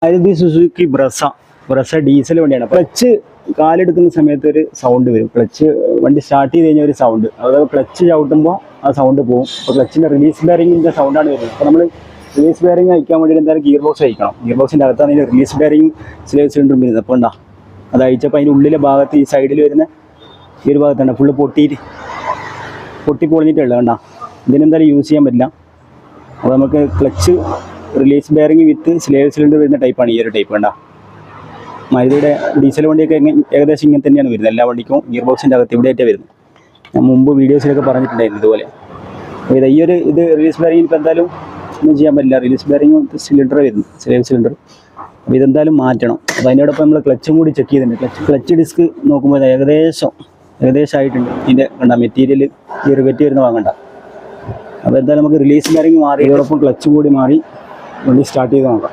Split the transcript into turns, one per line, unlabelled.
Maruti Suzuki Brezza diesel വണ്ടിയാണ്. Clutch കാലെടുക്കുന്ന സമയത്ത് ഒരു സൗണ്ട് വരും. ക്ലച്ച് വണ്ടി സ്റ്റാർട്ട് ചെയ്ത് കഴിഞ്ഞാൽ ഒരു സൗണ്ട്, അതായത് ക്ലച്ച് ചവിട്ടുമ്പോൾ ആ സൗണ്ട് പോകും. അപ്പോൾ ക്ലച്ചിൻ്റെ റിലീസ് ബെയറിങ്ങിൻ്റെ സൗണ്ടാണ് വരുന്നത്. അപ്പോൾ നമ്മൾ റിലീസ് ബെയറിങ് അയക്കാൻ വേണ്ടി എന്തായാലും ഗിയർ ബോക്സ് അയക്കണം. ഗിയർ ബോക്സിൻ്റെ അകത്താണ് അതിൻ്റെ റിലീസ് ബെയറിങ് സ്ലേവ് സിലിണ്ടറും വരുന്നത്. അപ്പോൾ ഉണ്ടാ അത് അയച്ചപ്പോൾ അതിൻ്റെ ഉള്ളിലെ ഭാഗത്ത് ഈ സൈഡിൽ വരുന്ന ഈ ഒരു ഭാഗത്താണ് ഫുള്ള് പൊട്ടിപ്പൊളിഞ്ഞിട്ടുള്ളത്. കണ്ടാ ഇതിനെന്തായാലും യൂസ് ചെയ്യാൻ പറ്റില്ല. അപ്പോൾ നമുക്ക് ക്ലച്ച് റിലീസ് ബെയറിങ് വിത്ത് സ്ലേവ് സിലിണ്ടർ വരുന്ന ടൈപ്പാണ് ഈ ഒരു ടൈപ്പ്. കണ്ടാ മാരുതിയുടെ ഡീസൽ വണ്ടിയൊക്കെ ഏകദേശം ഇങ്ങനെ തന്നെയാണ് വരുന്നത്. എല്ലാ വണ്ടിക്കും ഗിയർ ബോക്സിൻ്റെ അകത്ത് ഇവിടെയായിട്ടാണ് വരുന്നത്. ഞാൻ മുമ്പ് വീഡിയോസിലൊക്കെ പറഞ്ഞിട്ടുണ്ടായിരുന്നു ഇതുപോലെ. ഈ ഒരു റിലീസ് ബെയറിങ് ഇപ്പോൾ എന്തായാലും ഒന്നും ചെയ്യാൻ പറ്റില്ല. റിലീസ് ബെയറിങ് സിലിണ്ടർ വരുന്നു, സ്ലേവ് സിലിണ്ടർ. അപ്പോൾ ഇതെന്തായാലും മാറ്റണം. അപ്പോൾ അതിനോടൊപ്പം നമ്മൾ ക്ലച്ചും കൂടി ചെക്ക് ചെയ്തിട്ടുണ്ട്. ക്ലച്ച് ഡിസ്ക് നോക്കുമ്പോൾ ഏകദേശമായിട്ടുണ്ട്. ഇതിൻ്റെ കണ്ട മെറ്റീരിയൽ ഈ റിവെറ്റ് വരുന്ന വാങ്ങണ്ട. അപ്പോൾ എന്തായാലും നമുക്ക് റിലീസ് ബെയറിങ് മാറി, ഇതോടൊപ്പം ക്ലച്ചും കൂടി മാറി വണ്ടി സ്റ്റാർട്ട് ചെയ്ത് നോക്കാം.